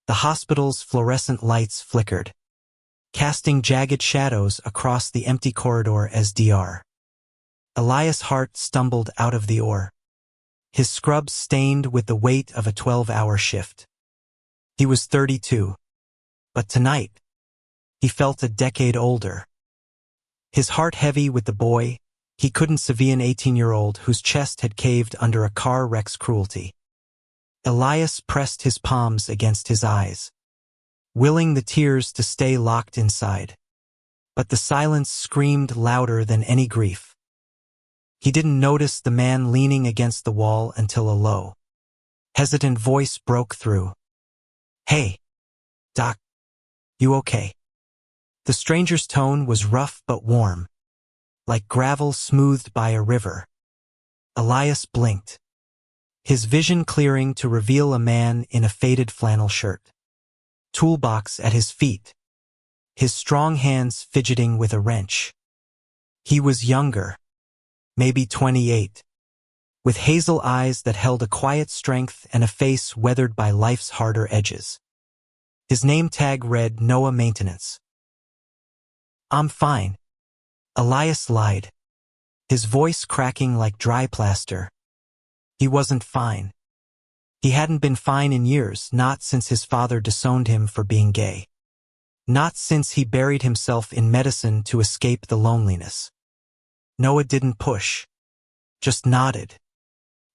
The hospital's fluorescent lights flickered, casting jagged shadows across the empty corridor as Dr. Elias Hart stumbled out of the OR, his scrubs stained with the weight of a 12-hour shift. He was 32, but tonight, he felt a decade older. His heart heavy with the boy he couldn't see, an 18-year-old whose chest had caved under a car wreck's cruelty. Elias pressed his palms against his eyes, willing the tears to stay locked inside. But the silence screamed louder than any grief. He didn't notice the man leaning against the wall until a low, hesitant voice broke through. "Hey, Doc, you okay?" The stranger's tone was rough but warm, like gravel smoothed by a river. Elias blinked, his vision clearing to reveal a man in a faded flannel shirt, toolbox at his feet, his strong hands fidgeting with a wrench. He was younger, maybe 28, with hazel eyes that held a quiet strength and a face weathered by life's harder edges. His name tag read Noah Maintenance. "I'm fine," Elias lied, his voice cracking like dry plaster. He wasn't fine. He hadn't been fine in years, not since his father disowned him for being gay. Not since he buried himself in medicine to escape the loneliness. Noah didn't push, just nodded,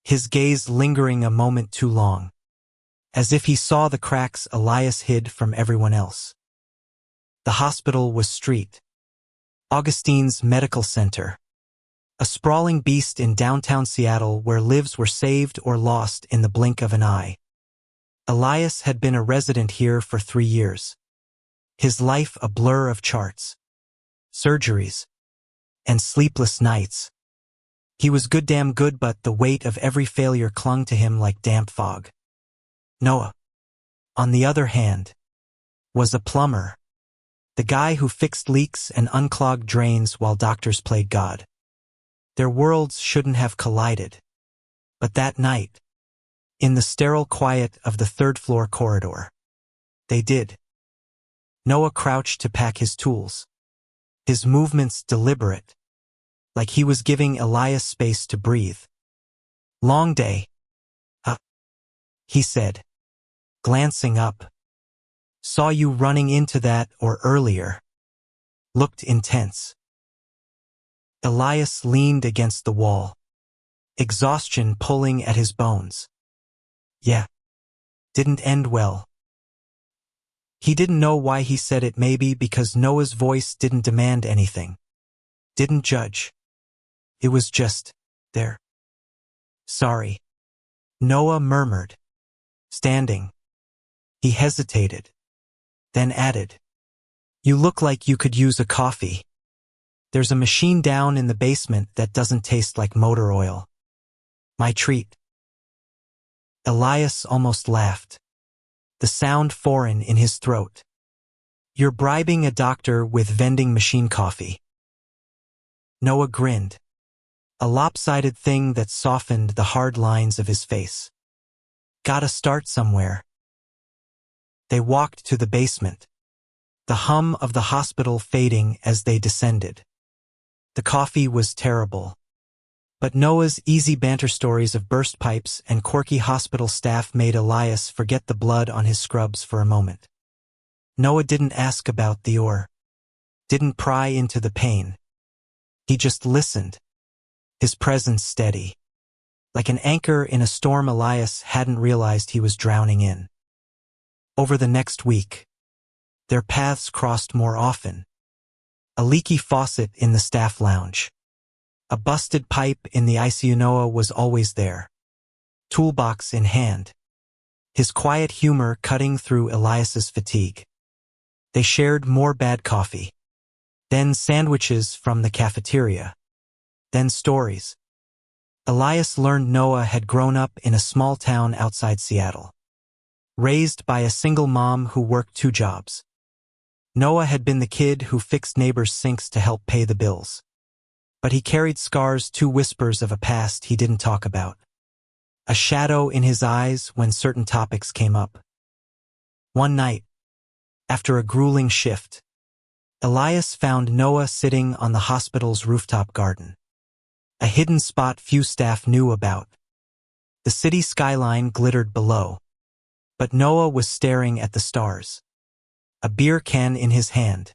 his gaze lingering a moment too long, as if he saw the cracks Elias hid from everyone else. The hospital was St. Augustine's Medical Center, a sprawling beast in downtown Seattle where lives were saved or lost in the blink of an eye. Elias had been a resident here for 3 years, his life a blur of charts, surgeries, and sleepless nights. He was goddamn good, but the weight of every failure clung to him like damp fog. Noah, on the other hand, was a plumber, the guy who fixed leaks and unclogged drains while doctors played God. Their worlds shouldn't have collided. But that night, in the sterile quiet of the third-floor corridor, they did. Noah crouched to pack his tools, his movements deliberate, like he was giving Elias space to breathe. "Long day, he said, glancing up. "Saw you running into that or earlier." Looked intense. Elias leaned against the wall, exhaustion pulling at his bones. "Yeah, didn't end well." He didn't know why he said it, maybe because Noah's voice didn't demand anything, didn't judge. It was just there. "Sorry," Noah murmured, standing. He hesitated, then added, "You look like you could use a coffee. There's a machine down in the basement that doesn't taste like motor oil. My treat." Elias almost laughed, the sound foreign in his throat. "You're bribing a doctor with vending machine coffee." Noah grinned, a lopsided thing that softened the hard lines of his face. "Gotta start somewhere." They walked to the basement, the hum of the hospital fading as they descended. The coffee was terrible, but Noah's easy banter stories of burst pipes and quirky hospital staff made Elias forget the blood on his scrubs for a moment. Noah didn't ask about the OR, didn't pry into the pain. He just listened, his presence steady, like an anchor in a storm Elias hadn't realized he was drowning in. Over the next week, their paths crossed more often. A leaky faucet in the staff lounge, a busted pipe in the ICU. Noah was always there, toolbox in hand, his quiet humor cutting through Elias's fatigue. They shared more bad coffee, then sandwiches from the cafeteria, then stories. Elias learned Noah had grown up in a small town outside Seattle, raised by a single mom who worked 2 jobs. Noah had been the kid who fixed neighbors' sinks to help pay the bills. But he carried scars, 2 whispers of a past he didn't talk about, a shadow in his eyes when certain topics came up. One night, after a grueling shift, Elias found Noah sitting on the hospital's rooftop garden, a hidden spot few staff knew about. The city skyline glittered below, but Noah was staring at the stars, a beer can in his hand.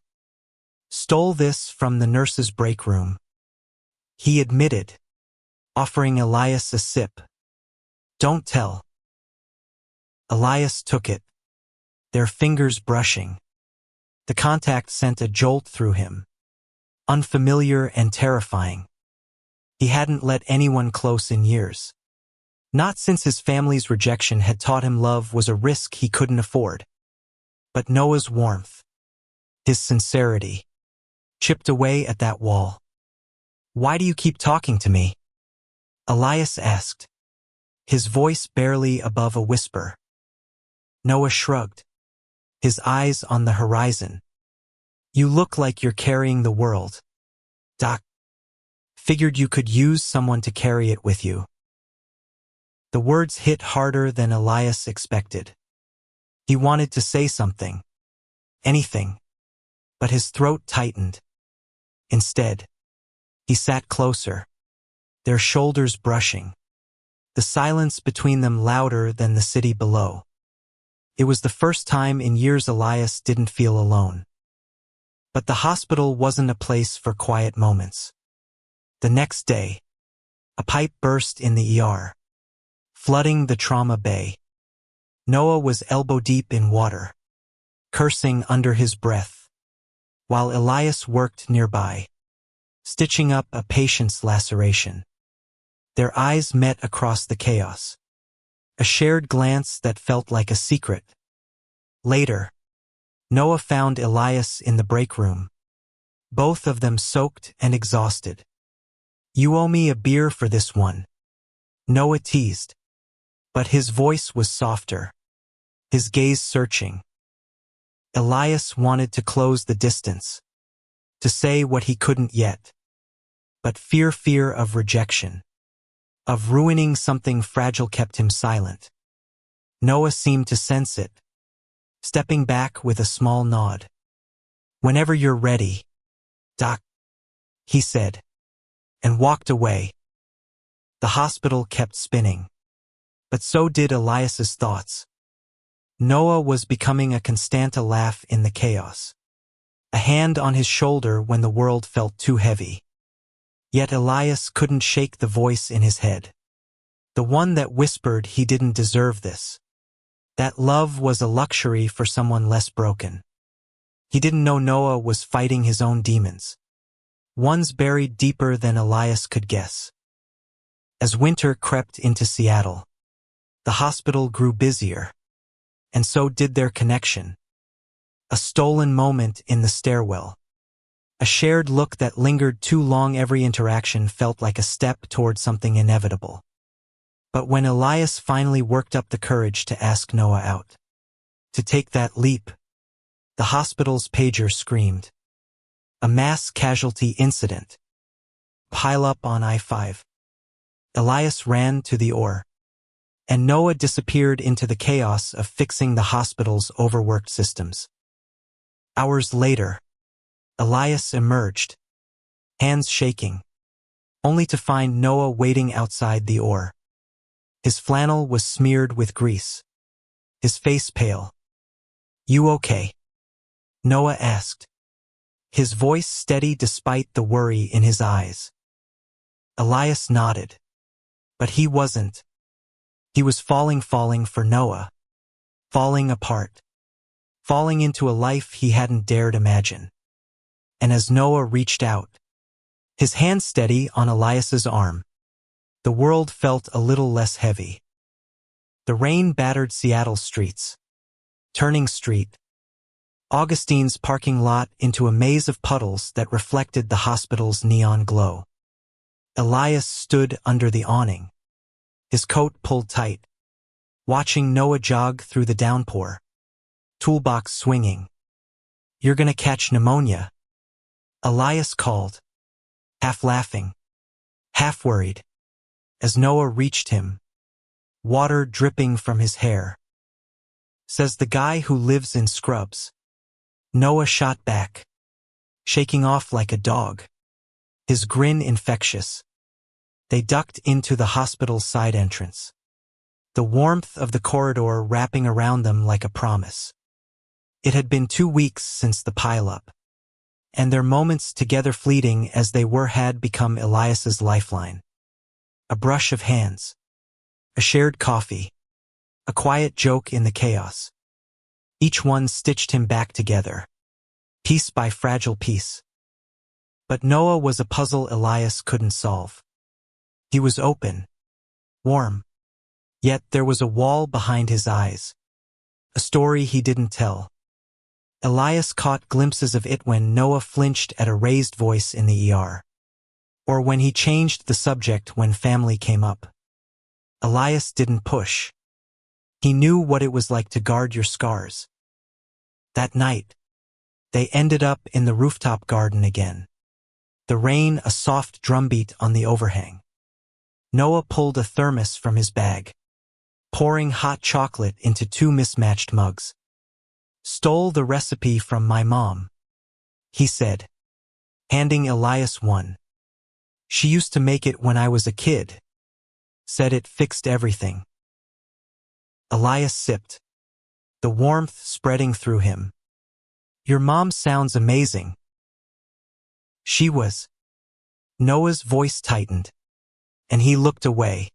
"Stole this from the nurse's break room," he admitted, offering Elias a sip. "Don't tell." Elias took it, their fingers brushing. The contact sent a jolt through him, unfamiliar and terrifying. He hadn't let anyone close in years. Not since his family's rejection had taught him love was a risk he couldn't afford. But Noah's warmth, his sincerity, chipped away at that wall. "Why do you keep talking to me?" Elias asked, his voice barely above a whisper. Noah shrugged, his eyes on the horizon. "You look like you're carrying the world, Doc. Figured you could use someone to carry it with you." The words hit harder than Elias expected. He wanted to say something, anything, but his throat tightened. Instead, he sat closer, their shoulders brushing, the silence between them louder than the city below. It was the first time in years Elias didn't feel alone. But the hospital wasn't a place for quiet moments. The next day, a pipe burst in the ER, flooding the trauma bay. Noah was elbow-deep in water, cursing under his breath, while Elias worked nearby, stitching up a patient's laceration. Their eyes met across the chaos, a shared glance that felt like a secret. Later, Noah found Elias in the break room, both of them soaked and exhausted. "You owe me a beer for this one," Noah teased, but his voice was softer, his gaze searching. Elias wanted to close the distance, to say what he couldn't yet, but fear of rejection, of ruining something fragile kept him silent. Noah seemed to sense it, stepping back with a small nod. "Whenever you're ready, Doc," he said, and walked away. The hospital kept spinning, but so did Elias's thoughts. Noah was becoming a constanta laugh in the chaos, a hand on his shoulder when the world felt too heavy. Yet Elias couldn't shake the voice in his head, the one that whispered he didn't deserve this, that love was a luxury for someone less broken. He didn't know Noah was fighting his own demons, ones buried deeper than Elias could guess. As winter crept into Seattle, the hospital grew busier, and so did their connection. A stolen moment in the stairwell, a shared look that lingered too long. Every interaction felt like a step toward something inevitable. But when Elias finally worked up the courage to ask Noah out, to take that leap, the hospital's pager screamed. A mass casualty incident. Pile up on I-5. Elias ran to the OR, and Noah disappeared into the chaos of fixing the hospital's overworked systems. Hours later, Elias emerged, hands shaking, only to find Noah waiting outside the OR. His flannel was smeared with grease, his face pale. "You okay?" Noah asked, his voice steady despite the worry in his eyes. Elias nodded, but he wasn't. He was falling for Noah, falling apart, falling into a life he hadn't dared imagine. And as Noah reached out, his hand steady on Elias's arm, the world felt a little less heavy. The rain battered Seattle streets, turning Street, Augustine's parking lot into a maze of puddles that reflected the hospital's neon glow. Elias stood under the awning, his coat pulled tight, watching Noah jog through the downpour, toolbox swinging. "You're gonna catch pneumonia," Elias called, half laughing, half worried, as Noah reached him, water dripping from his hair. says the guy who lives in scrubs. Noah shot back, shaking off like a dog, his grin infectious. They ducked into the hospital's side entrance, the warmth of the corridor wrapping around them like a promise. It had been 2 weeks since the pileup, and their moments together fleeting as they were had become Elias's lifeline. A brush of hands, a shared coffee, a quiet joke in the chaos. Each one stitched him back together, piece by fragile piece. But Noah was a puzzle Elias couldn't solve. He was open, warm, yet there was a wall behind his eyes, a story he didn't tell. Elias caught glimpses of it when Noah flinched at a raised voice in the ER, or when he changed the subject when family came up. Elias didn't push. He knew what it was like to guard your scars. That night, they ended up in the rooftop garden again, the rain a soft drumbeat on the overhang. Noah pulled a thermos from his bag, pouring hot chocolate into 2 mismatched mugs. "Stole the recipe from my mom," he said, handing Elias one. "She used to make it when I was a kid. Said it fixed everything." Elias sipped, the warmth spreading through him. "Your mom sounds amazing." "She was." Noah's voice tightened, and he looked away,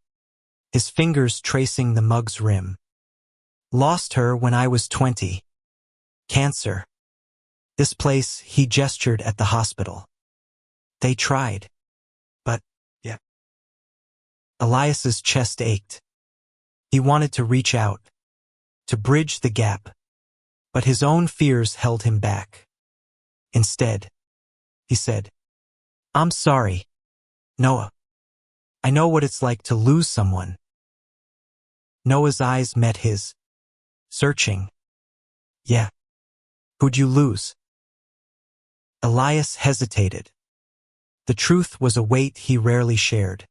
his fingers tracing the mug's rim. "Lost her when I was 20. Cancer. This place," he gestured at the hospital. "They tried. But, yeah." Elias's chest ached. He wanted to reach out, to bridge the gap, but his own fears held him back. Instead, he said, "I'm sorry, Noah. I know what it's like to lose someone." Noah's eyes met his, searching. "Yeah. Who'd you lose?" Elias hesitated. The truth was a weight he rarely shared.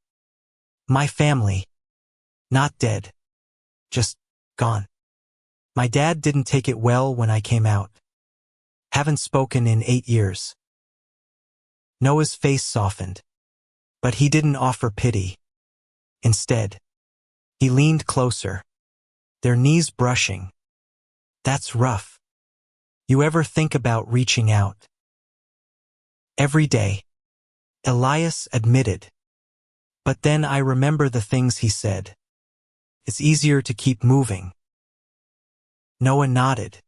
"My family. Not dead. Just gone. My dad didn't take it well when I came out. Haven't spoken in 8 years." Noah's face softened, but he didn't offer pity. Instead, he leaned closer, their knees brushing. "That's rough. You ever think about reaching out?" "Every day," Elias admitted. "But then I remember the things he said. It's easier to keep moving." Noah nodded,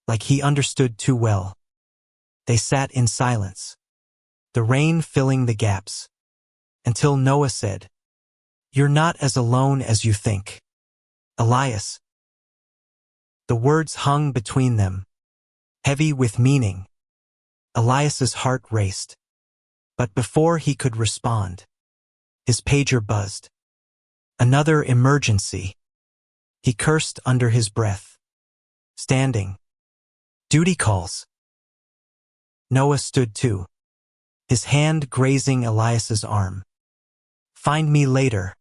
like he understood too well. They sat in silence, the rain filling the gaps, until Noah said, "You're not as alone as you think, Elias." The words hung between them, heavy with meaning. Elias's heart raced, but before he could respond, his pager buzzed. Another emergency. He cursed under his breath. Standing. "Duty calls." Noah stood too, his hand grazing Elias's arm. "Find me later,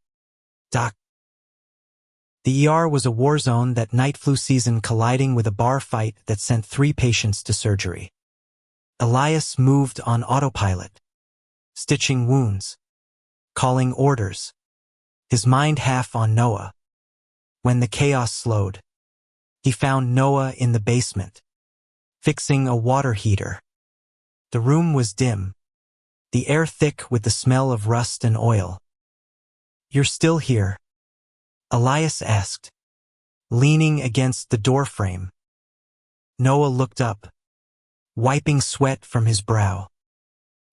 Doc." The ER was a war zone that night, flu season colliding with a bar fight that sent 3 patients to surgery. Elias moved on autopilot, stitching wounds, calling orders, his mind half on Noah. When the chaos slowed, he found Noah in the basement, fixing a water heater. The room was dim, the air thick with the smell of rust and oil. "You're still here?" Elias asked, leaning against the doorframe. Noah looked up, wiping sweat from his brow.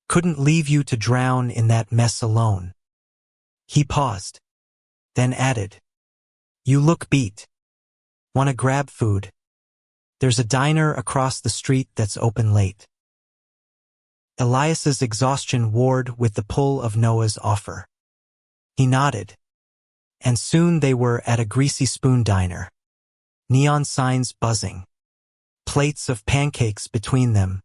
"Couldn't leave you to drown in that mess alone." He paused, then added, "You look beat. Wanna grab food? There's a diner across the street that's open late." Elias's exhaustion warred with the pull of Noah's offer. He nodded, and soon they were at a greasy spoon diner, neon signs buzzing, plates of pancakes between them.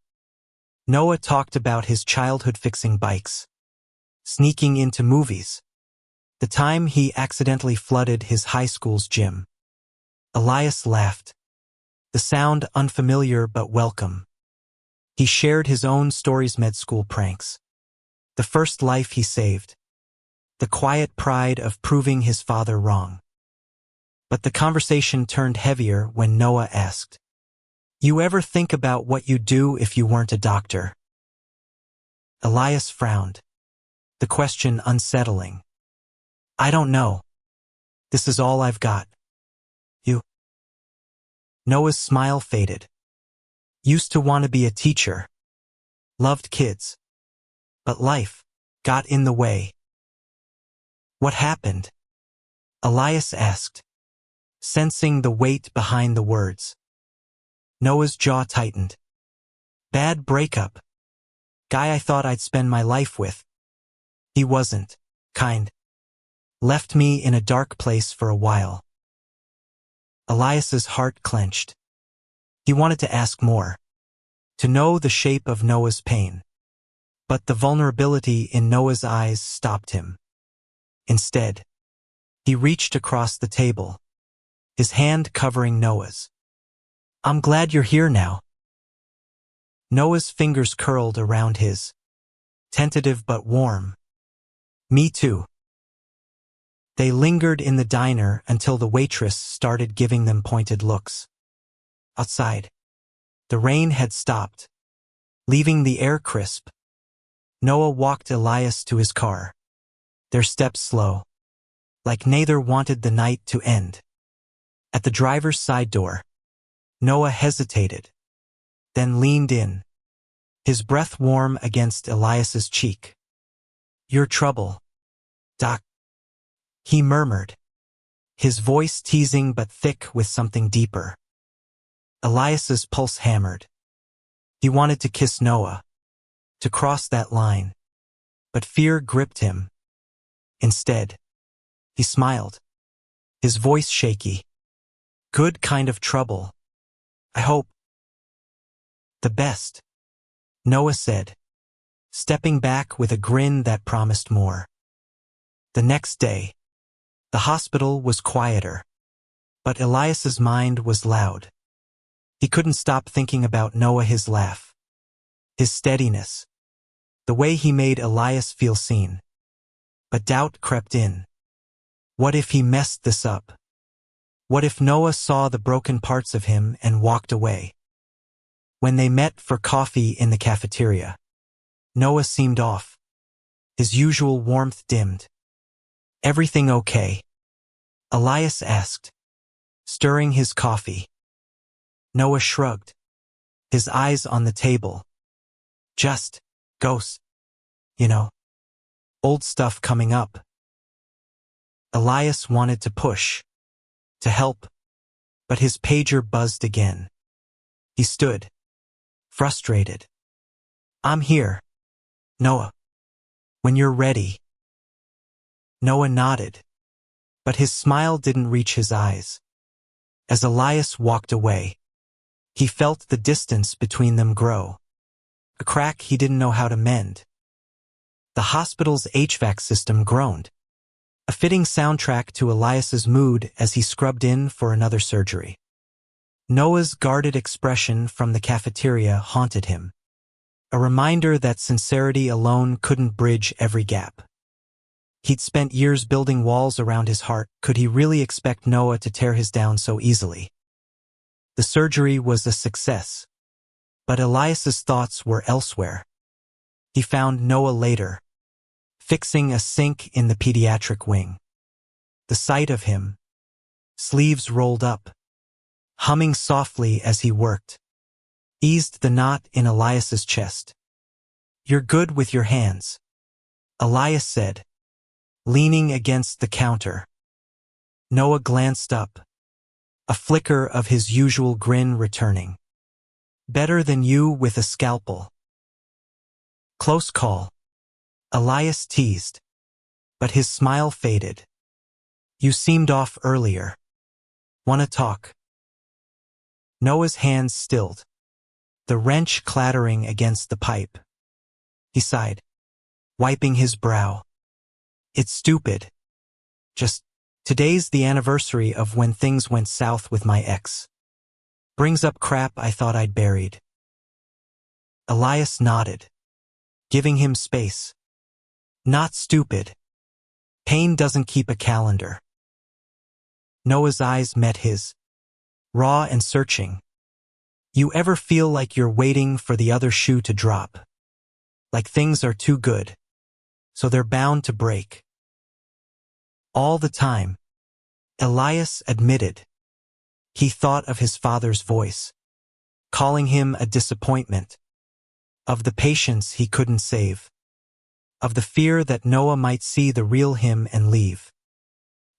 Noah talked about his childhood fixing bikes, sneaking into movies, the time he accidentally flooded his high school's gym. Elias laughed. The sound unfamiliar but welcome. He shared his own stories, med school pranks. The first life he saved. The quiet pride of proving his father wrong. But the conversation turned heavier when Noah asked, "You ever think about what you'd do if you weren't a doctor?" Elias frowned. The question unsettling. "I don't know. This is all I've got." "You?" Noah's smile faded. "Used to want to be a teacher. Loved kids. But life got in the way." "What happened?" Elias asked, sensing the weight behind the words. Noah's jaw tightened. "Bad breakup. Guy I thought I'd spend my life with. He wasn't kind. Left me in a dark place for a while." Elias's heart clenched. He wanted to ask more, to know the shape of Noah's pain. But the vulnerability in Noah's eyes stopped him. Instead, he reached across the table, his hand covering Noah's. "I'm glad you're here now." Noah's fingers curled around his, tentative but warm. "Me too." They lingered in the diner until the waitress started giving them pointed looks. Outside, the rain had stopped, leaving the air crisp. Noah walked Elias to his car, their steps slow, like neither wanted the night to end. At the driver's side door, Noah hesitated, then leaned in, his breath warm against Elias's cheek. "Your trouble, Doc," he murmured, his voice teasing but thick with something deeper. Elias's pulse hammered. He wanted to kiss Noah, to cross that line, but fear gripped him. Instead, he smiled, his voice shaky. "Good kind of trouble. I hope." "The best," Noah said, stepping back with a grin that promised more. The next day, the hospital was quieter, but Elias's mind was loud. He couldn't stop thinking about Noah, his laugh, his steadiness, the way he made Elias feel seen. But doubt crept in. What if he messed this up? What if Noah saw the broken parts of him and walked away? When they met for coffee in the cafeteria, Noah seemed off. His usual warmth dimmed. "Everything okay?" Elias asked, stirring his coffee. Noah shrugged, his eyes on the table. "Just ghosts. You know. Old stuff coming up." Elias wanted to push, to help, but his pager buzzed again. He stood, frustrated. "I'm here, Noah. When you're ready." Noah nodded, but his smile didn't reach his eyes. As Elias walked away, he felt the distance between them grow, a crack he didn't know how to mend. The hospital's HVAC system groaned, a fitting soundtrack to Elias's mood as he scrubbed in for another surgery. Noah's guarded expression from the cafeteria haunted him, a reminder that sincerity alone couldn't bridge every gap. He'd spent years building walls around his heart. Could he really expect Noah to tear his down so easily? The surgery was a success, but Elias's thoughts were elsewhere. He found Noah later, fixing a sink in the pediatric wing. The sight of him, sleeves rolled up, humming softly as he worked, eased the knot in Elias's chest. "You're good with your hands," Elias said, leaning against the counter. Noah glanced up, a flicker of his usual grin returning. "Better than you with a scalpel." "Close call," Elias teased, but his smile faded. "You seemed off earlier. Wanna talk?" Noah's hands stilled, the wrench clattering against the pipe. He sighed, wiping his brow. "It's stupid. Just Today's the anniversary of when things went south with my ex. Brings up crap I thought I'd buried. Elias nodded, giving him space. Not stupid. Pain doesn't keep a calendar. Noah's eyes met his, raw and searching. You ever feel like you're waiting for the other shoe to drop? Like things are too good, so they're bound to break. All the time, Elias admitted. He thought of his father's voice, calling him a disappointment, of the patience he couldn't save, of the fear that Noah might see the real him and leave.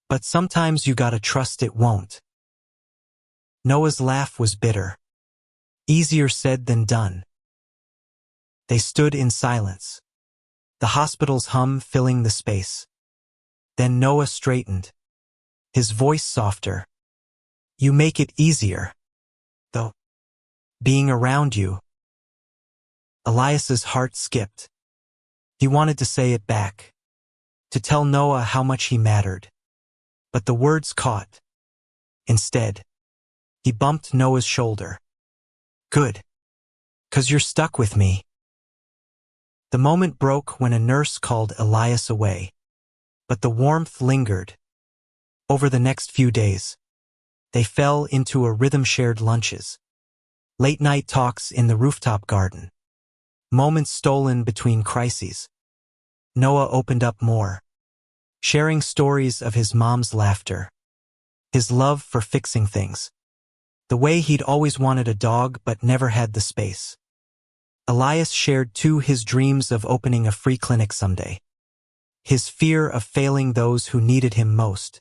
But sometimes you gotta trust it won't. Noah's laugh was bitter. Easier said than done. They stood in silence, the hospital's hum filling the space. Then Noah straightened, his voice softer. You make it easier, though, being around you. Elias's heart skipped. He wanted to say it back, to tell Noah how much he mattered. But the words caught. Instead, he bumped Noah's shoulder. Good. 'Cause you're stuck with me. The moment broke when a nurse called Elias away. But the warmth lingered. Over the next few days, they fell into a rhythm-shared lunches, late-night talks in the rooftop garden, moments stolen between crises. Noah opened up more, sharing stories of his mom's laughter, his love for fixing things, the way he'd always wanted a dog but never had the space. Elias shared too his dreams of opening a free clinic someday, his fear of failing those who needed him most.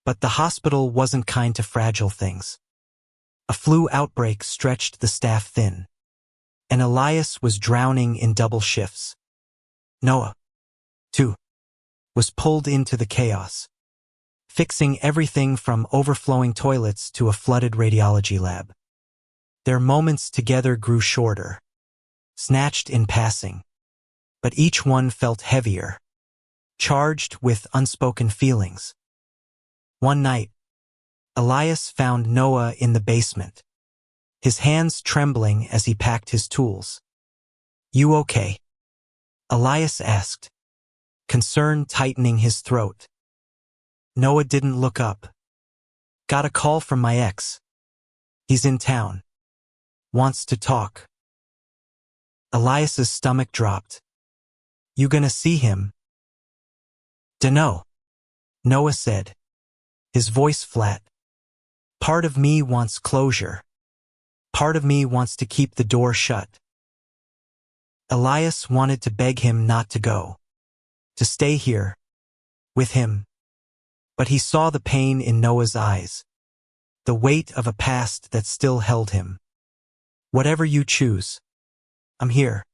But the hospital wasn't kind to fragile things. A flu outbreak stretched the staff thin, and Elias was drowning in double shifts. Noah, too, was pulled into the chaos, fixing everything from overflowing toilets to a flooded radiology lab. Their moments together grew shorter, snatched in passing, but each one felt heavier, charged with unspoken feelings. One night, Elias found Noah in the basement, his hands trembling as he packed his tools. You okay? Elias asked, concern tightening his throat. Noah didn't look up. Got a call from my ex. He's in town. Wants to talk. Elias's stomach dropped. You gonna see him? Dunno, Noah said, his voice flat. Part of me wants closure. Part of me wants to keep the door shut. Elias wanted to beg him not to go, to stay here, with him. But he saw the pain in Noah's eyes, the weight of a past that still held him. Whatever you choose, I'm here,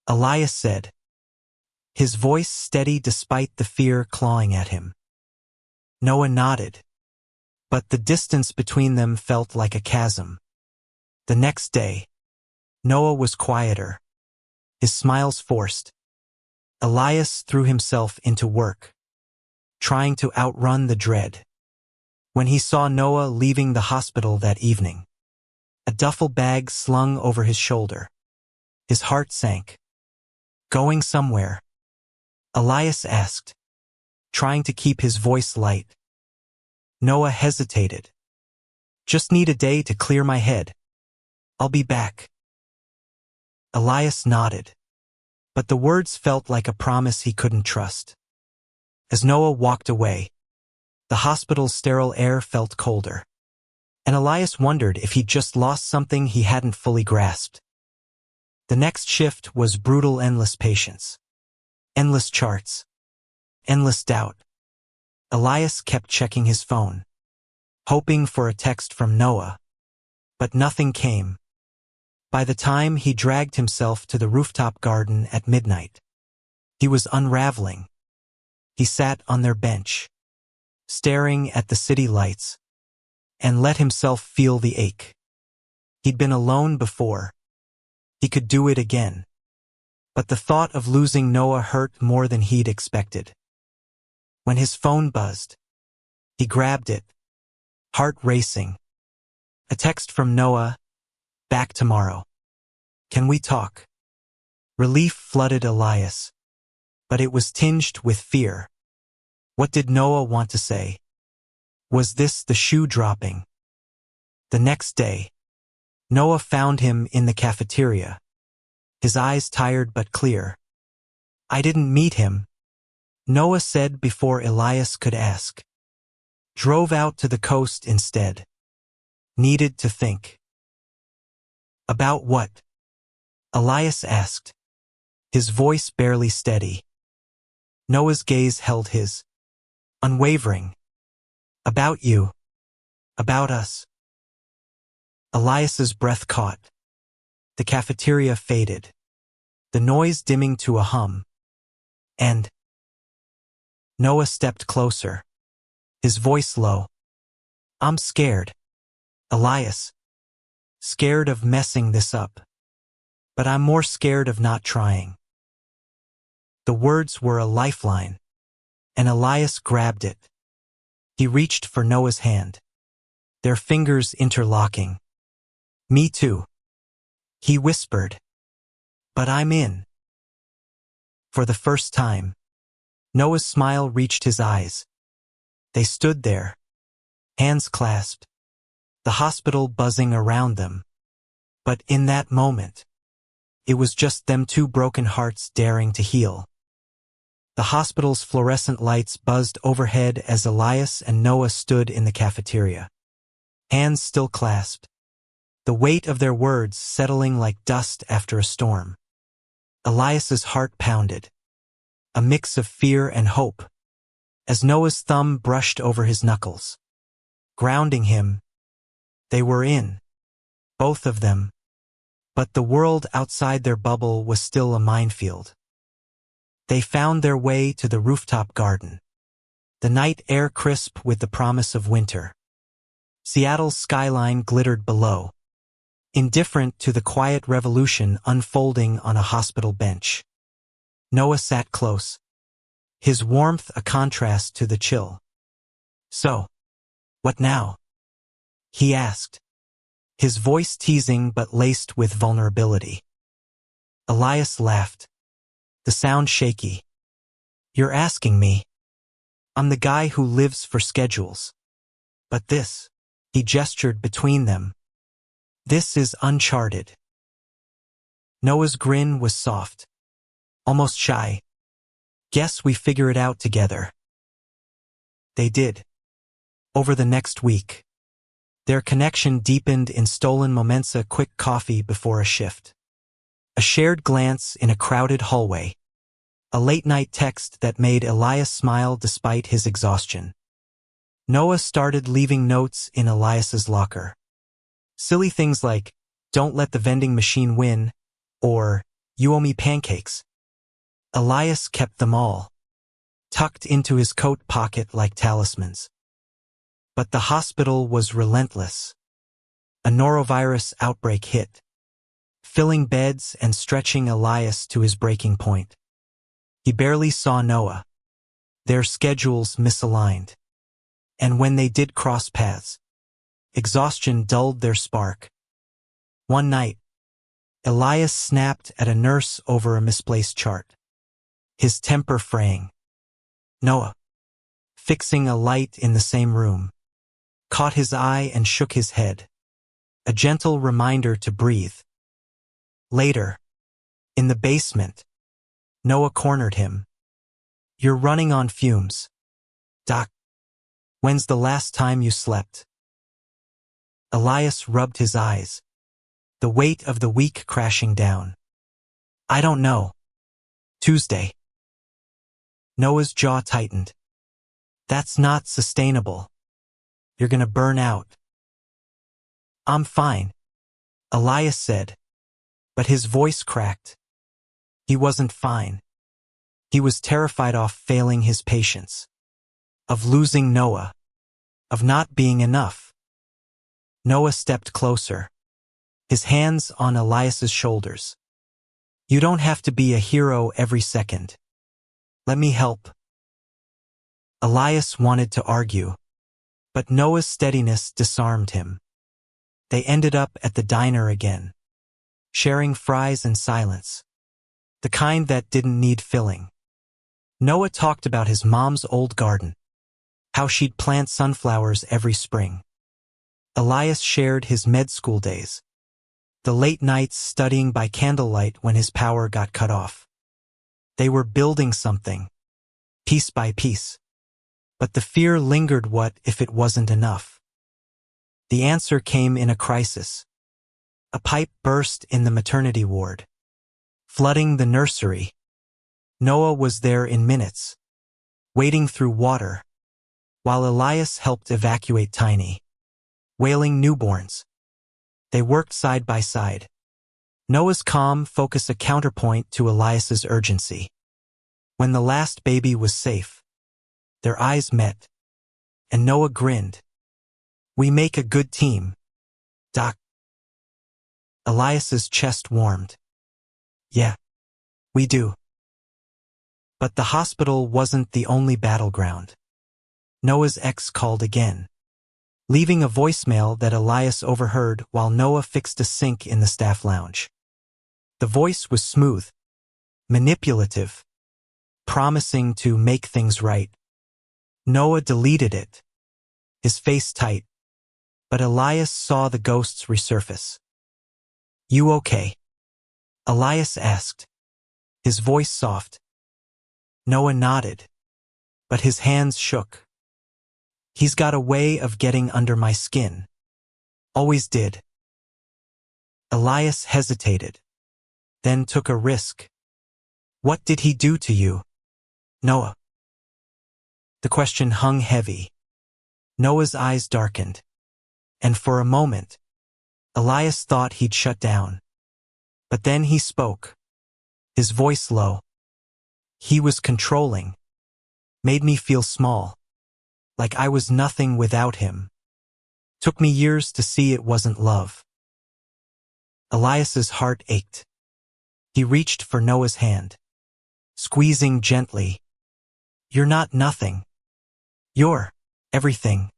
Elias said, his voice steady despite the fear clawing at him. Noah nodded, but the distance between them felt like a chasm. The next day, Noah was quieter, his smiles forced. Elias threw himself into work, trying to outrun the dread. When he saw Noah leaving the hospital that evening, a duffel bag slung over his shoulder, his heart sank. Going somewhere? Elias asked, trying to keep his voice light. Noah hesitated. Just need a day to clear my head. I'll be back. Elias nodded, but the words felt like a promise he couldn't trust. As Noah walked away, the hospital's sterile air felt colder, and Elias wondered if he'd just lost something he hadn't fully grasped. The next shift was brutal, endless patience. Endless charts. Endless doubt. Elias kept checking his phone, hoping for a text from Noah, but nothing came. By the time he dragged himself to the rooftop garden at midnight, he was unraveling. He sat on their bench, staring at the city lights, and let himself feel the ache. He'd been alone before. He could do it again. But the thought of losing Noah hurt more than he'd expected. When his phone buzzed, He grabbed it, heart racing. A text from Noah, back tomorrow. Can we talk? Relief flooded Elias, but it was tinged with fear. What did Noah want to say? Was this the shoe dropping? The next day, Noah found him in the cafeteria, his eyes tired but clear. I didn't meet him, Noah said before Elias could ask. Drove out to the coast instead. Needed to think. About what? Elias asked, his voice barely steady. Noah's gaze held his, unwavering. About you. About us. Elias's breath caught. The cafeteria faded, the noise dimming to a hum. And Noah stepped closer, his voice low. I'm scared, Elias. Scared of messing this up. But I'm more scared of not trying. The words were a lifeline, and Elias grabbed it. He reached for Noah's hand, their fingers interlocking. Me too, he whispered. But I'm in. For the first time, Noah's smile reached his eyes. They stood there, hands clasped, the hospital buzzing around them. But in that moment, it was just them, two broken hearts daring to heal. The hospital's fluorescent lights buzzed overhead as Elias and Noah stood in the cafeteria, hands still clasped, the weight of their words settling like dust after a storm. Elias's heart pounded, a mix of fear and hope, as Noah's thumb brushed over his knuckles, grounding him. They were in, both of them, but the world outside their bubble was still a minefield. They found their way to the rooftop garden, the night air crisp with the promise of winter. Seattle's skyline glittered below, indifferent to the quiet revolution unfolding on a hospital bench. Noah sat close, his warmth a contrast to the chill. So, what now? He asked, his voice teasing but laced with vulnerability. Elias laughed, the sound shaky. You're asking me. I'm the guy who lives for schedules. But this, he gestured between them. This is uncharted. Noah's grin was soft, almost shy. Guess we figure it out together. They did. Over the next week, their connection deepened in stolen moments, a quick coffee before a shift, a shared glance in a crowded hallway, a late-night text that made Elias smile despite his exhaustion. Noah started leaving notes in Elias's locker. Silly things like, don't let the vending machine win, or, you owe me pancakes. Elias kept them all, tucked into his coat pocket like talismans. But the hospital was relentless. A norovirus outbreak hit, filling beds and stretching Elias to his breaking point. He barely saw Noah, their schedules misaligned. And when they did cross paths, exhaustion dulled their spark. One night, Elias snapped at a nurse over a misplaced chart, his temper fraying. Noah, fixing a light in the same room, caught his eye and shook his head, a gentle reminder to breathe. Later, in the basement, Noah cornered him. You're running on fumes. Doc, when's the last time you slept? Elias rubbed his eyes, the weight of the week crashing down. I don't know. Tuesday. Noah's jaw tightened. That's not sustainable. You're gonna burn out. I'm fine, Elias said, but his voice cracked. He wasn't fine. He was terrified of failing his patients, of losing Noah, of not being enough. Noah stepped closer, his hands on Elias's shoulders. You don't have to be a hero every second. Let me help. Elias wanted to argue, But Noah's steadiness disarmed him. They ended up at the diner again, sharing fries in silence, the kind that didn't need filling. Noah talked about his mom's old garden, how she'd plant sunflowers every spring. Elias shared his med school days, the late nights studying by candlelight when his power got cut off. They were building something, piece by piece. But the fear lingered. What if it wasn't enough? The answer came in a crisis. A pipe burst in the maternity ward, flooding the nursery. Noah was there in minutes, wading through water, while Elias helped evacuate tiny, wailing newborns. They worked side by side. Noah's calm focus a counterpoint to Elias's urgency. When the last baby was safe, their eyes met, and Noah grinned. "We make a good team, Doc." Elias's chest warmed. "Yeah, we do." But the hospital wasn't the only battleground. Noah's ex called again, leaving a voicemail that Elias overheard while Noah fixed a sink in the staff lounge. The voice was smooth, manipulative, promising to make things right. Noah deleted it, his face tight, but Elias saw the ghosts resurface. "You okay?" Elias asked, his voice soft. Noah nodded, but his hands shook. "He's got a way of getting under my skin. Always did." Elias hesitated, then took a risk. "What did he do to you, Noah?" The question hung heavy. Noah's eyes darkened, and for a moment, Elias thought he'd shut down. But then he spoke, his voice low. "He was controlling, made me feel small, like I was nothing without him. Took me years to see it wasn't love." Elias's heart ached. He reached for Noah's hand, squeezing gently. "You're not nothing. You're everything."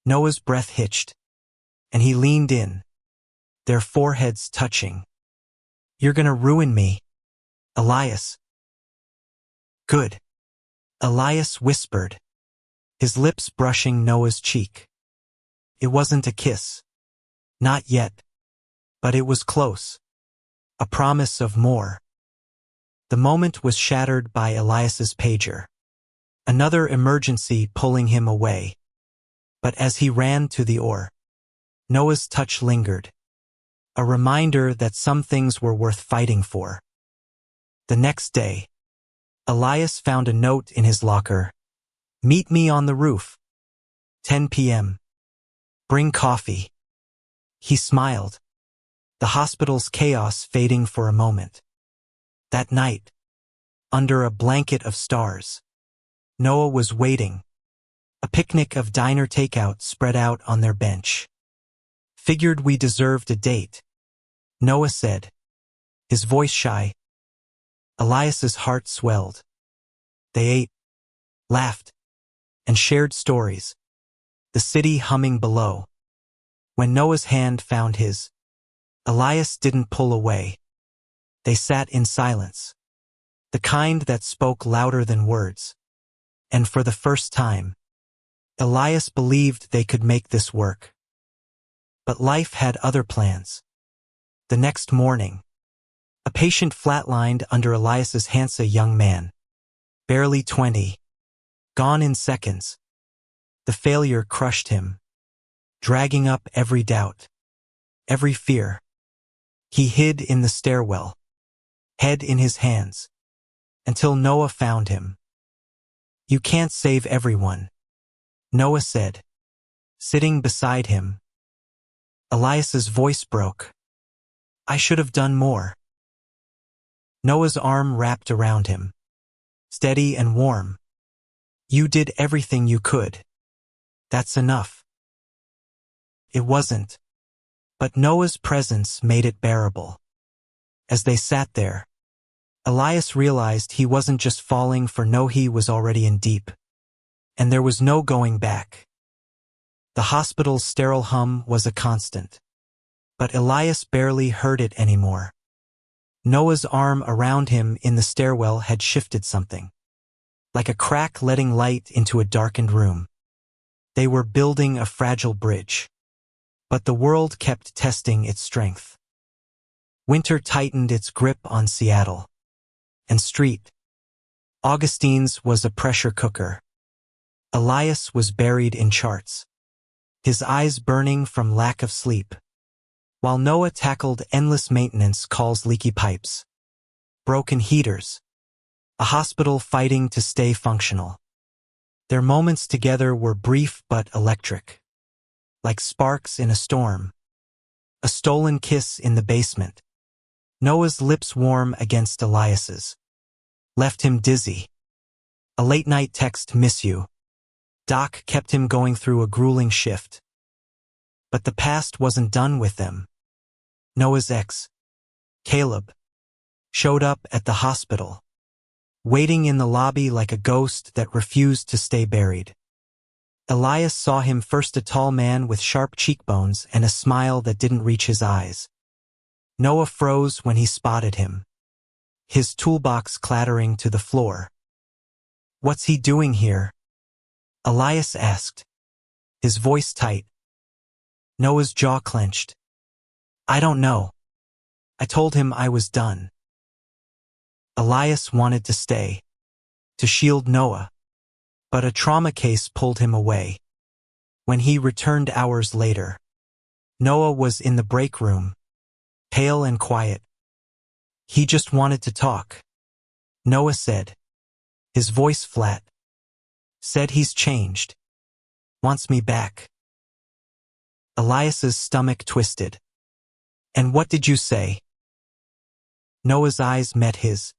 Noah's breath hitched, and he leaned in, their foreheads touching. "You're gonna ruin me, Elias." "Good," Elias whispered, his lips brushing Noah's cheek. It wasn't a kiss. Not yet. But it was close. A promise of more. The moment was shattered by Elias's pager. Another emergency pulling him away. But as he ran to the oar, Noah's touch lingered. A reminder that some things were worth fighting for. The next day, Elias found a note in his locker. "Meet me on the roof. 10 p.m. Bring coffee." He smiled, the hospital's chaos fading for a moment. That night, under a blanket of stars, Noah was waiting. A picnic of diner takeout spread out on their bench. "Figured we deserved a date," Noah said, his voice shy. Elias's heart swelled. They ate, laughed, and shared stories, the city humming below. When Noah's hand found his, Elias didn't pull away. They sat in silence, the kind that spoke louder than words. And for the first time, Elias believed they could make this work. But life had other plans. The next morning, a patient flatlined under Elias's handsome young man, barely 20, gone in seconds. The failure crushed him, dragging up every doubt, every fear. He hid in the stairwell, head in his hands, until Noah found him. "You can't save everyone," Noah said, sitting beside him. Elias's voice broke. "I should have done more." Noah's arm wrapped around him, steady and warm. "You did everything you could. That's enough." It wasn't. But Noah's presence made it bearable. As they sat there, Elias realized he wasn't just falling for no, he was already in deep. And there was no going back. The hospital's sterile hum was a constant. But Elias barely heard it anymore. Noah's arm around him in the stairwell had shifted something. Like a crack letting light into a darkened room. They were building a fragile bridge. But the world kept testing its strength. Winter tightened its grip on Seattle. And Street. Augustine's was a pressure cooker. Elias was buried in charts. His eyes burning from lack of sleep. While Noah tackled endless maintenance calls, leaky pipes. Broken heaters. A hospital fighting to stay functional. Their moments together were brief but electric. Like sparks in a storm. A stolen kiss in the basement. Noah's lips warm against Elias's. Left him dizzy. A late-night text, miss you. Doc kept him going through a grueling shift. But the past wasn't done with them. Noah's ex, Caleb, showed up at the hospital, waiting in the lobby like a ghost that refused to stay buried. Elias saw him first, a tall man with sharp cheekbones and a smile that didn't reach his eyes. Noah froze when he spotted him, his toolbox clattering to the floor. What's he doing here? Elias asked, his voice tight. Noah's jaw clenched. I don't know. I told him I was done. Elias wanted to stay, to shield Noah, but a trauma case pulled him away. When he returned hours later, Noah was in the break room, pale and quiet. He just wanted to talk. Noah said, his voice flat. Said he's changed. Wants me back. Elias's stomach twisted. And what did you say? Noah's eyes met his,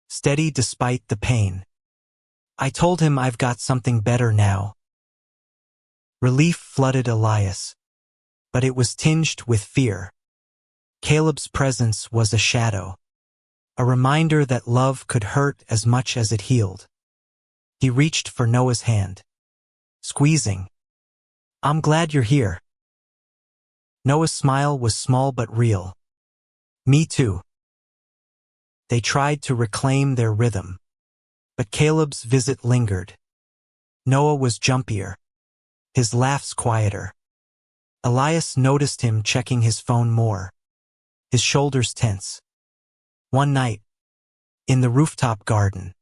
steady despite the pain. I told him I've got something better now. Relief flooded Elias, but it was tinged with fear. Caleb's presence was a shadow, a reminder that love could hurt as much as it healed. He reached for Noah's hand, squeezing. I'm glad you're here. Noah's smile was small but real. Me too. They tried to reclaim their rhythm. But Caleb's visit lingered. Noah was jumpier. His laughs quieter. Elias noticed him checking his phone more. His shoulders tense. One night, in the rooftop garden,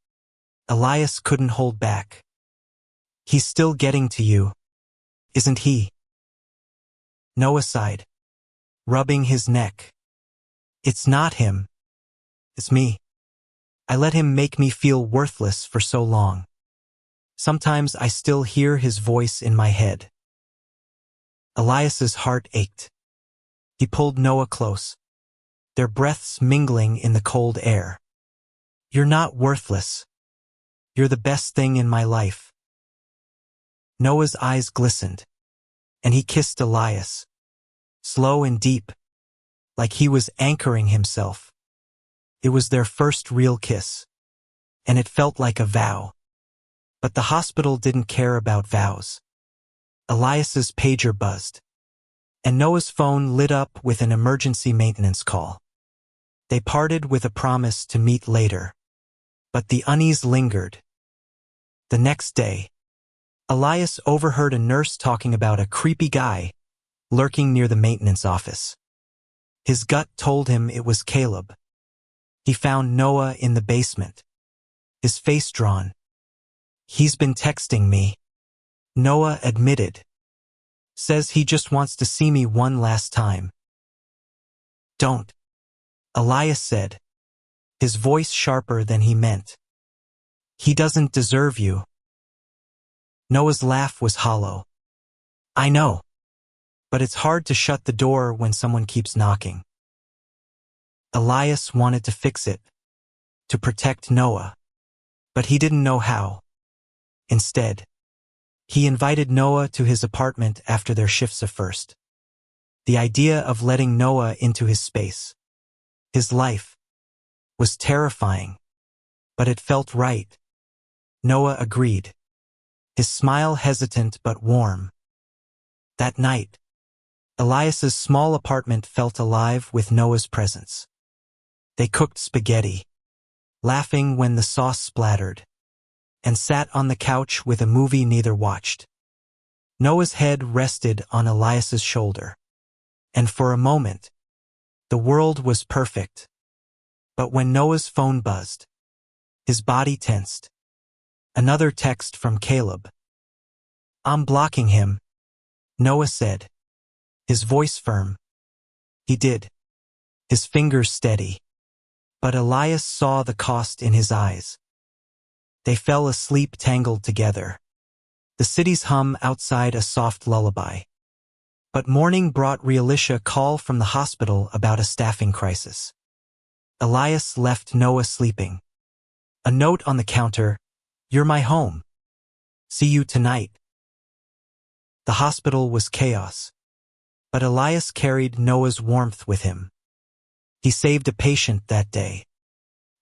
Elias couldn't hold back. He's still getting to you, isn't he? Noah sighed, rubbing his neck. It's not him. It's me. I let him make me feel worthless for so long. Sometimes I still hear his voice in my head. Elias's heart ached. He pulled Noah close, their breaths mingling in the cold air. You're not worthless. You're the best thing in my life. Noah's eyes glistened, and he kissed Elias, slow and deep, like he was anchoring himself. It was their first real kiss, and it felt like a vow. But the hospital didn't care about vows. Elias's pager buzzed, and Noah's phone lit up with an emergency maintenance call. They parted with a promise to meet later, but the unease lingered. The next day, Elias overheard a nurse talking about a creepy guy lurking near the maintenance office. His gut told him it was Caleb. He found Noah in the basement, his face drawn. He's been texting me, Noah admitted. Says he just wants to see me one last time. Don't, Elias said, his voice sharper than he meant. He doesn't deserve you. Noah's laugh was hollow. I know, but it's hard to shut the door when someone keeps knocking. Elias wanted to fix it, to protect Noah, but he didn't know how. Instead, he invited Noah to his apartment after their shifts of first. The idea of letting Noah into his space, his life, was terrifying, but it felt right. Noah agreed, his smile hesitant but warm. That night, Elias's small apartment felt alive with Noah's presence. They cooked spaghetti, laughing when the sauce splattered, and sat on the couch with a movie neither watched. Noah's head rested on Elias's shoulder, and for a moment, the world was perfect. But when Noah's phone buzzed, his body tensed. Another text from Caleb. "I'm blocking him," Noah said, his voice firm. He did, his fingers steady. But Elias saw the cost in his eyes. They fell asleep tangled together. The city's hum outside a soft lullaby. But morning brought Realisha call from the hospital about a staffing crisis. Elias left Noah sleeping. A note on the counter, "You're my home. See you tonight." The hospital was chaos. But Elias carried Noah's warmth with him. He saved a patient that day.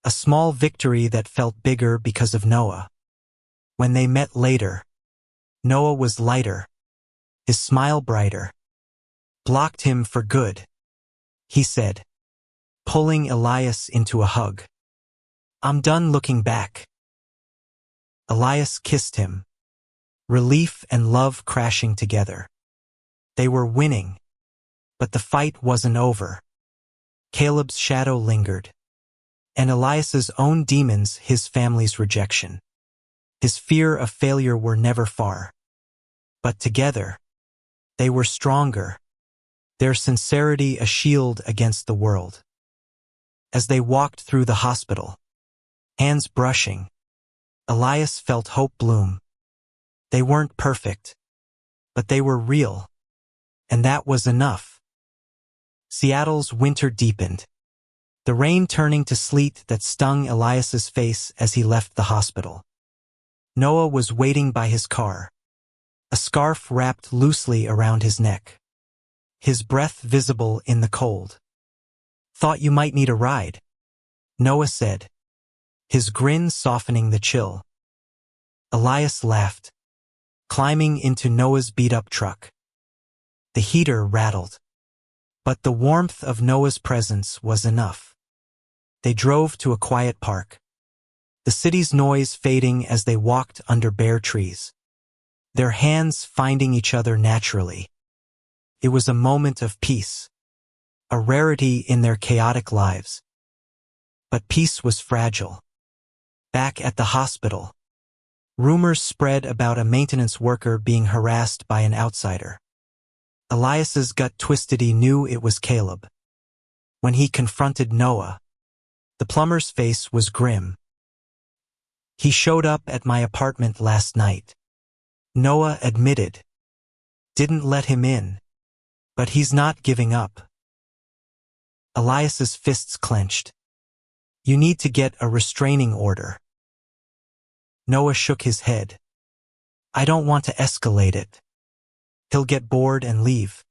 A small victory that felt bigger because of Noah. When they met later, Noah was lighter, his smile brighter. "Blocked him for good," he said, pulling Elias into a hug. "I'm done looking back." Elias kissed him, relief and love crashing together. They were winning, but the fight wasn't over. Caleb's shadow lingered, and Elias's own demons, his family's rejection, his fear of failure were never far. But together, they were stronger, their sincerity a shield against the world. As they walked through the hospital, hands brushing, Elias felt hope bloom. They weren't perfect, but they were real, and that was enough. Seattle's winter deepened, the rain turning to sleet that stung Elias's face as he left the hospital. Noah was waiting by his car, a scarf wrapped loosely around his neck, his breath visible in the cold. "Thought you might need a ride," Noah said, his grin softening the chill. Elias laughed, climbing into Noah's beat-up truck. The heater rattled, but the warmth of Noah's presence was enough. They drove to a quiet park, the city's noise fading as they walked under bare trees, their hands finding each other naturally. It was a moment of peace, a rarity in their chaotic lives. But peace was fragile. Back at the hospital, rumors spread about a maintenance worker being harassed by an outsider. Elias's gut twisted. He knew it was Caleb. When he confronted Noah, the plumber's face was grim. "He showed up at my apartment last night," Noah admitted. "Didn't let him in. But he's not giving up." Elias's fists clenched. "You need to get a restraining order." Noah shook his head. "I don't want to escalate it. He'll get bored and leave."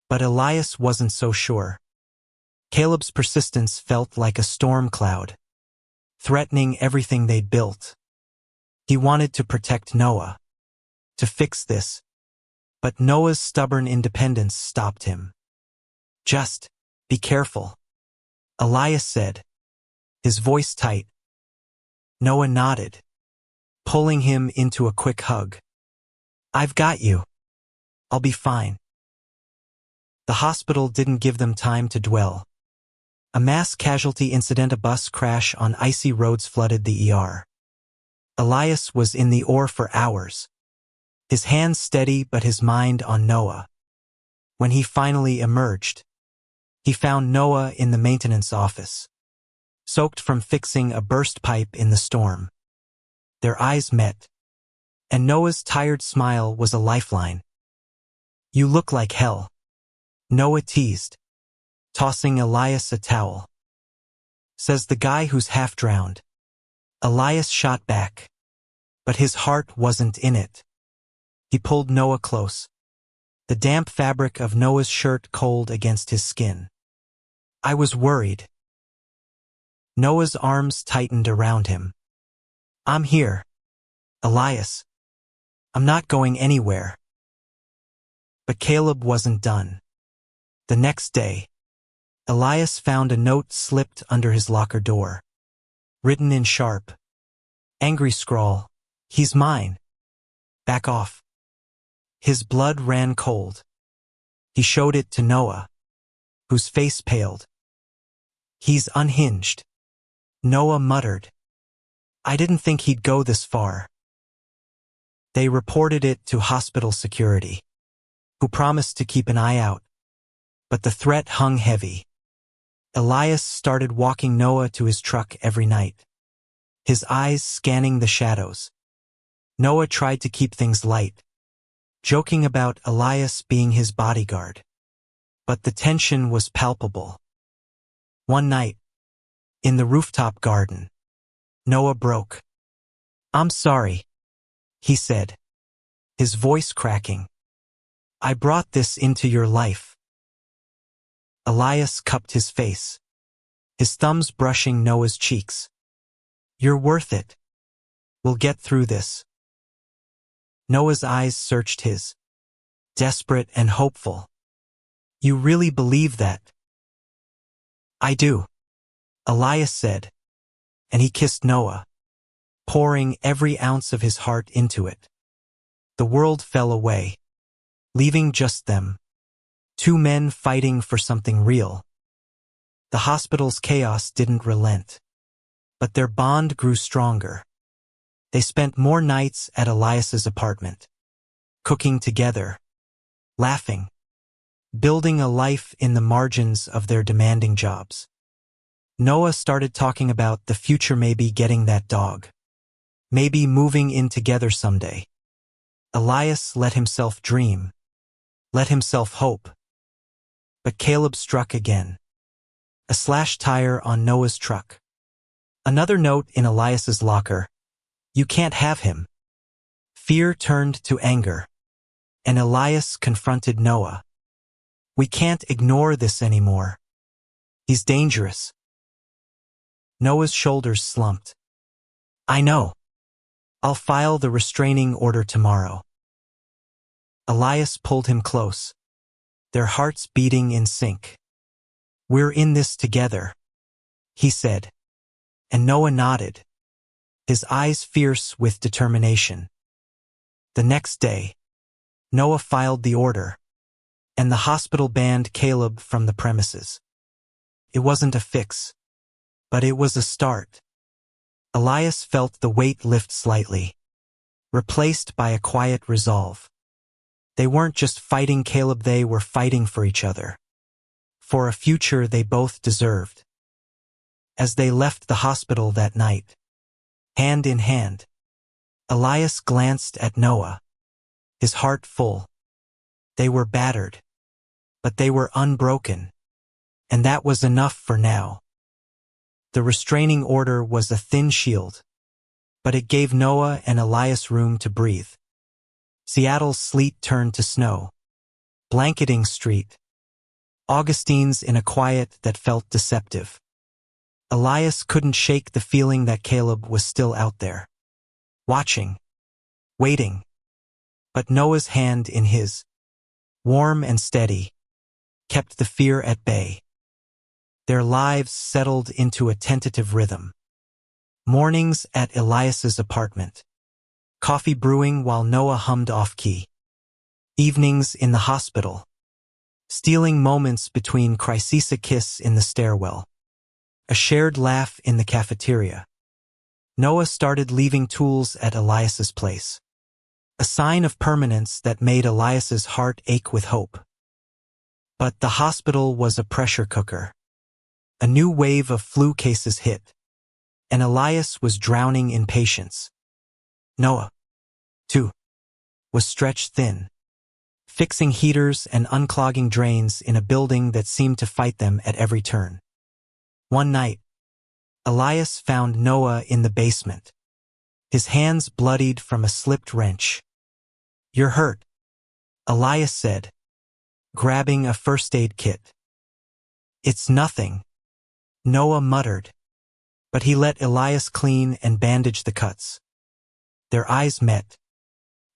But Elias wasn't so sure. Caleb's persistence felt like a storm cloud, threatening everything they'd built. He wanted to protect Noah, to fix this, but Noah's stubborn independence stopped him. "Just be careful," Elias said, his voice tight. Noah nodded, pulling him into a quick hug. "I've got you. I'll be fine." The hospital didn't give them time to dwell. A mass casualty incident, a bus crash on icy roads flooded the ER. Elias was in the OR for hours, his hands steady but his mind on Noah. When he finally emerged, he found Noah in the maintenance office, soaked from fixing a burst pipe in the storm. Their eyes met, and Noah's tired smile was a lifeline. "You look like hell," Noah teased, tossing Elias a towel. "Says the guy who's half drowned." Elias shot back, but his heart wasn't in it. He pulled Noah close, the damp fabric of Noah's shirt cold against his skin. "I was worried." Noah's arms tightened around him. "I'm here, Elias. I'm not going anywhere." But Caleb wasn't done. The next day, Elias found a note slipped under his locker door. Written in sharp, angry scrawl, "He's mine. Back off." His blood ran cold. He showed it to Noah, whose face paled. "He's unhinged," Noah muttered. "I didn't think he'd go this far." They reported it to hospital security, who promised to keep an eye out. But the threat hung heavy. Elias started walking Noah to his truck every night, his eyes scanning the shadows. Noah tried to keep things light, joking about Elias being his bodyguard. But the tension was palpable. One night, in the rooftop garden, Noah broke. "I'm sorry," he said, his voice cracking. "I brought this into your life." Elias cupped his face, his thumbs brushing Noah's cheeks. "You're worth it. We'll get through this." Noah's eyes searched his, desperate and hopeful. "You really believe that?" "I do," Elias said, and he kissed Noah, pouring every ounce of his heart into it. The world fell away, leaving just them, two men fighting for something real. The hospital's chaos didn't relent, but their bond grew stronger. They spent more nights at Elias's apartment, cooking together, laughing, building a life in the margins of their demanding jobs. Noah started talking about the future, maybe getting that dog, maybe moving in together someday. Elias let himself dream, let himself hope. But Caleb struck again. A slashed tire on Noah's truck. Another note in Elias's locker: "You can't have him." Fear turned to anger, and Elias confronted Noah. "We can't ignore this anymore. He's dangerous." Noah's shoulders slumped. "I know. I'll file the restraining order tomorrow." Elias pulled him close, their hearts beating in sync. "We're in this together," he said, and Noah nodded, his eyes fierce with determination. The next day, Noah filed the order, and the hospital banned Caleb from the premises. It wasn't a fix, but it was a start. Elias felt the weight lift slightly, replaced by a quiet resolve. They weren't just fighting Caleb, they were fighting for each other, for a future they both deserved. As they left the hospital that night, hand in hand, Elias glanced at Noah, his heart full. They were battered, but they were unbroken, and that was enough for now. The restraining order was a thin shield, but it gave Noah and Elias room to breathe. Seattle's sleet turned to snow, blanketing street. Augustine's in a quiet that felt deceptive. Elias couldn't shake the feeling that Caleb was still out there, watching, waiting. But Noah's hand in his, warm and steady, kept the fear at bay. Their lives settled into a tentative rhythm. Mornings at Elias's apartment, coffee brewing while Noah hummed off-key. Evenings in the hospital, stealing moments between crises, a kiss in the stairwell, a shared laugh in the cafeteria. Noah started leaving tools at Elias's place, a sign of permanence that made Elias's heart ache with hope. But the hospital was a pressure cooker. A new wave of flu cases hit, and Elias was drowning in patience. Noah, too, was stretched thin, fixing heaters and unclogging drains in a building that seemed to fight them at every turn. One night, Elias found Noah in the basement, his hands bloodied from a slipped wrench. "You're hurt," Elias said, grabbing a first aid kit. "It's nothing," Noah muttered, but he let Elias clean and bandage the cuts. Their eyes met,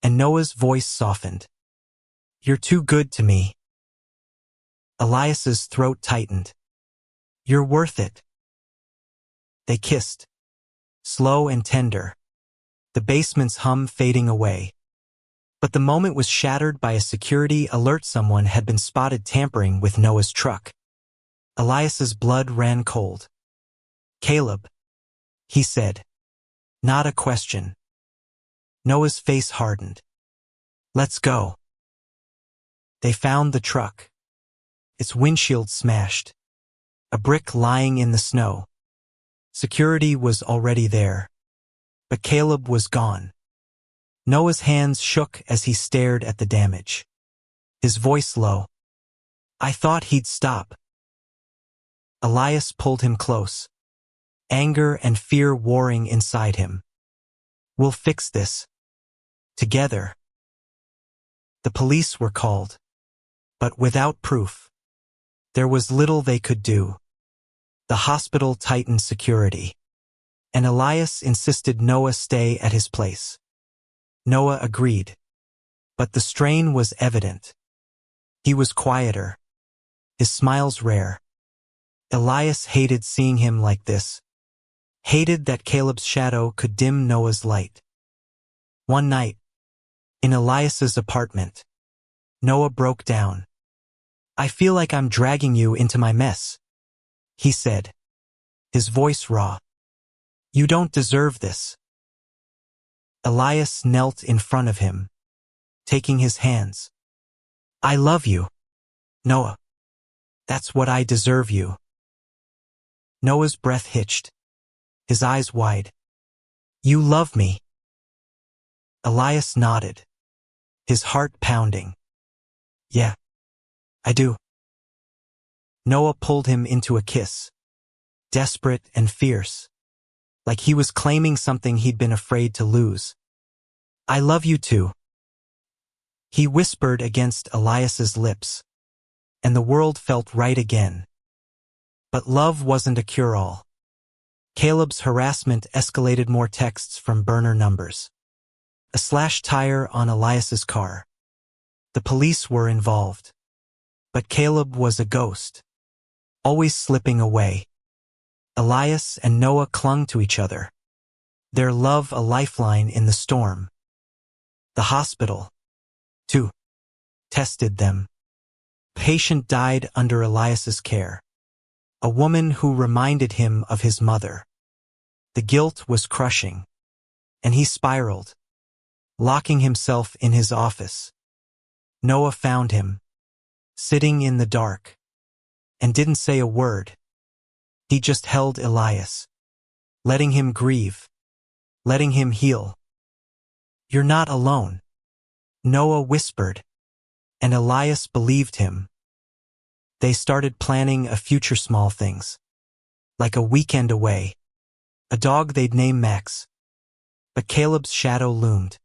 and Noah's voice softened. You're too good to me. Elias's throat tightened. You're worth it. They kissed. Slow and tender. The basement's hum fading away. But the moment was shattered by a security alert. Someone had been spotted tampering with Noah's truck. Elias's blood ran cold. Caleb, he said. Not a question. Noah's face hardened. Let's go. They found the truck. Its windshield smashed. A brick lying in the snow. Security was already there. But Caleb was gone. Noah's hands shook as he stared at the damage. His voice low. I thought he'd stop. Elias pulled him close. Anger and fear warring inside him. We'll fix this. Together. The police were called. But without proof. There was little they could do. The hospital tightened security. And Elias insisted Noah stay at his place. Noah agreed. But the strain was evident. He was quieter. His smiles rare. Elias hated seeing him like this. Hated that Caleb's shadow could dim Noah's light. One night, in Elias's apartment, Noah broke down. I feel like I'm dragging you into my mess, he said. His voice raw. You don't deserve this. Elias knelt in front of him, taking his hands. I love you, Noah. That's what I deserve you. Noah's breath hitched, his eyes wide. You love me. Elias nodded, his heart pounding. Yeah, I do. Noah pulled him into a kiss, desperate and fierce, like he was claiming something he'd been afraid to lose. I love you too. He whispered against Elias's lips, and the world felt right again. But love wasn't a cure-all. Caleb's harassment escalated. More texts from burner numbers. A slashed tire on Elias's car. The police were involved. But Caleb was a ghost, always slipping away. Elias and Noah clung to each other, their love a lifeline in the storm. The hospital, too, tested them. Patient died under Elias's care. A woman who reminded him of his mother. The guilt was crushing, and he spiraled, locking himself in his office. Noah found him, sitting in the dark, and didn't say a word. He just held Elias, letting him grieve, letting him heal. You're not alone, Noah whispered, and Elias believed him. They started planning a future, small things, like a weekend away, a dog they'd name Max. But Caleb's shadow loomed,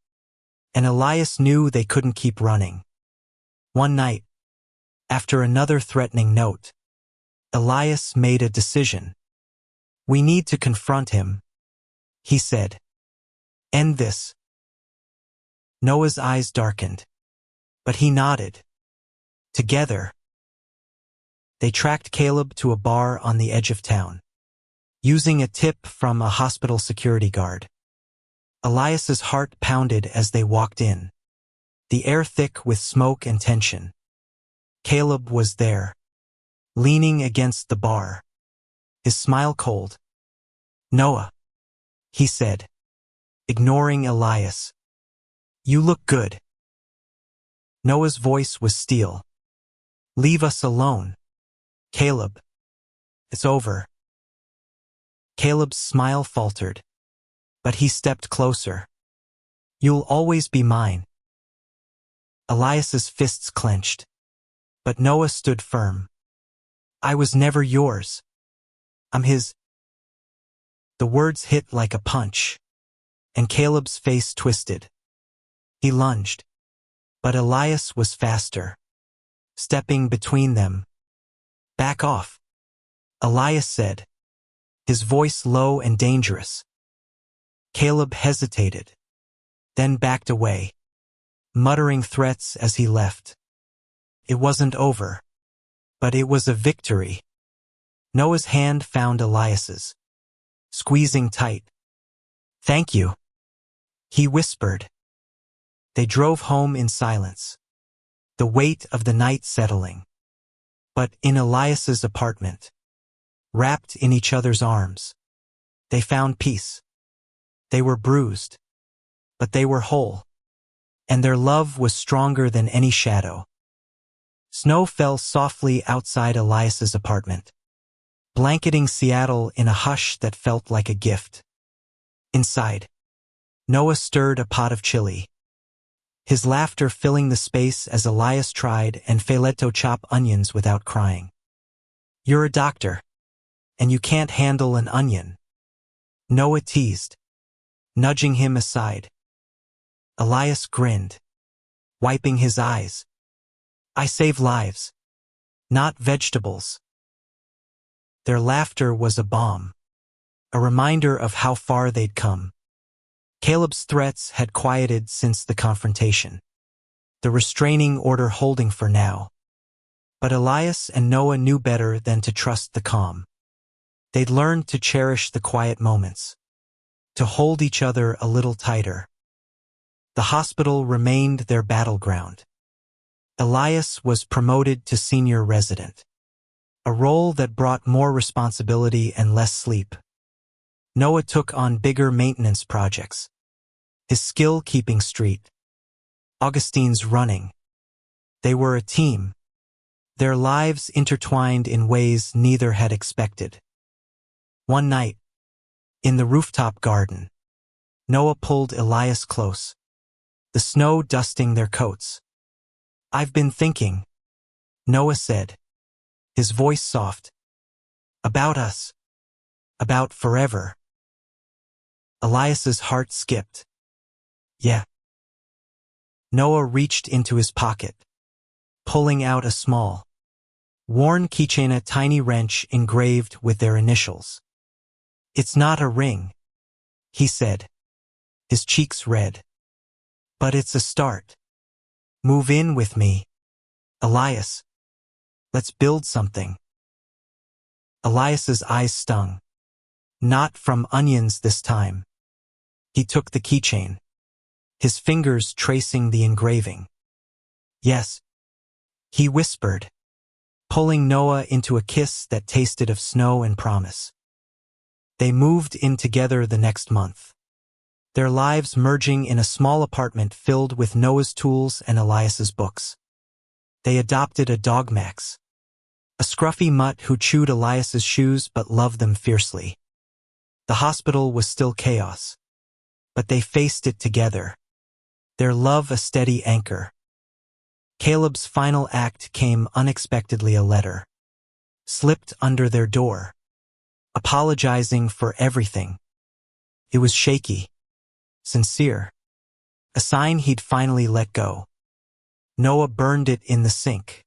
and Elias knew they couldn't keep running. One night, after another threatening note, Elias made a decision. We need to confront him, he said. End this. Noah's eyes darkened, but he nodded. Together, they tracked Caleb to a bar on the edge of town, using a tip from a hospital security guard. Elias's heart pounded as they walked in, the air thick with smoke and tension. Caleb was there, leaning against the bar, his smile cold. Noah, he said, ignoring Elias. You look good. Noah's voice was steel. Leave us alone, Caleb. It's over. Caleb's smile faltered, but he stepped closer. You'll always be mine. Elias's fists clenched, but Noah stood firm. I was never yours. I'm his. The words hit like a punch, and Caleb's face twisted. He lunged, but Elias was faster, stepping between them. Back off, Elias said, his voice low and dangerous. Caleb hesitated, then backed away, muttering threats as he left. It wasn't over, but it was a victory. Noah's hand found Elias's, squeezing tight. "Thank you," he whispered. They drove home in silence, the weight of the night settling. But in Elias's apartment, wrapped in each other's arms, they found peace. They were bruised, but they were whole, and their love was stronger than any shadow. Snow fell softly outside Elias's apartment, blanketing Seattle in a hush that felt like a gift. Inside, Noah stirred a pot of chili, his laughter filling the space as Elias tried and failed to chop onions without crying. "You're a doctor, and you can't handle an onion," Noah teased, nudging him aside. Elias grinned, wiping his eyes. "I save lives, not vegetables." Their laughter was a balm, a reminder of how far they'd come. Caleb's threats had quieted since the confrontation, the restraining order holding for now. But Elias and Noah knew better than to trust the calm. They'd learned to cherish the quiet moments, to hold each other a little tighter. The hospital remained their battleground. Elias was promoted to senior resident, a role that brought more responsibility and less sleep. Noah took on bigger maintenance projects, his skill keeping street, Augustine's running. They were a team, their lives intertwined in ways neither had expected. One night, in the rooftop garden, Noah pulled Elias close, the snow dusting their coats. "I've been thinking," Noah said, his voice soft. "About us. About forever." Elias's heart skipped. "Yeah." Noah reached into his pocket, pulling out a small, worn keychain, a tiny wrench engraved with their initials. "It's not a ring," he said, his cheeks red. "But it's a start. Move in with me, Elias. Let's build something." Elias's eyes stung. Not from onions this time. He took the keychain, his fingers tracing the engraving. "Yes," he whispered, pulling Noah into a kiss that tasted of snow and promise. They moved in together the next month, their lives merging in a small apartment filled with Noah's tools and Elias's books. They adopted a dog, Max, a scruffy mutt who chewed Elias's shoes but loved them fiercely. The hospital was still chaos, but they faced it together, their love a steady anchor. Caleb's final act came unexpectedly, a letter, slipped under their door, apologizing for everything. It was shaky, sincere, a sign he'd finally let go. Noah burned it in the sink,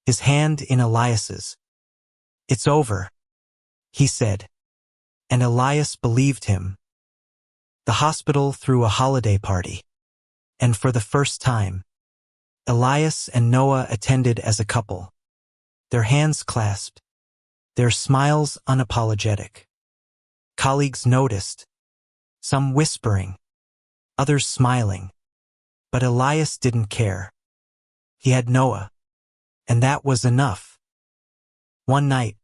his hand in Elias's. "It's over," he said, and Elias believed him. The hospital threw a holiday party, and for the first time, Elias and Noah attended as a couple, their hands clasped, their smiles unapologetic. Colleagues noticed, some whispering, others smiling, but Elias didn't care. He had Noah, and that was enough. One night,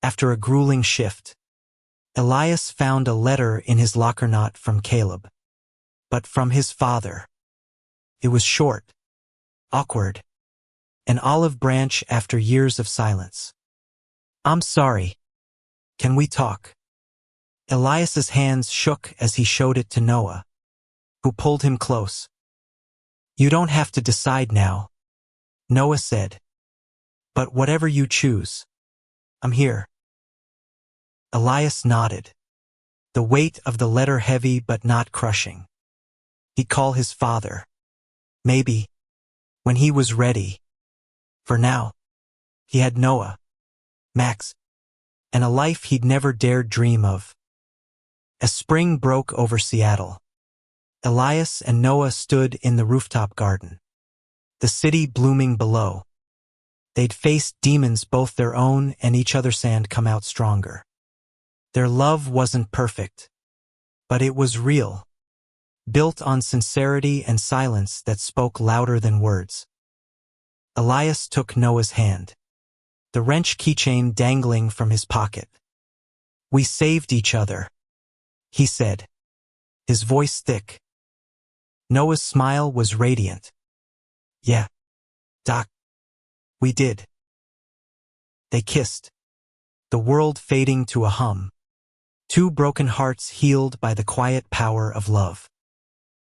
after a grueling shift, Elias found a letter in his locker, not from Caleb, but from his father. It was short, awkward, an olive branch after years of silence. "I'm sorry. Can we talk?" Elias's hands shook as he showed it to Noah, who pulled him close. "You don't have to decide now," Noah said. "But whatever you choose, I'm here." Elias nodded, the weight of the letter heavy but not crushing. He'd call his father. Maybe, when he was ready. For now, he had Noah, Max, and a life he'd never dared dream of. As spring broke over Seattle, Elias and Noah stood in the rooftop garden, the city blooming below. They'd faced demons, both their own and each other's, and come out stronger. Their love wasn't perfect, but it was real, built on sincerity and silence that spoke louder than words. Elias took Noah's hand, the wrench keychain dangling from his pocket. "We saved each other," he said, his voice thick. Noah's smile was radiant. "Yeah, Doc, we did." They kissed, the world fading to a hum, two broken hearts healed by the quiet power of love.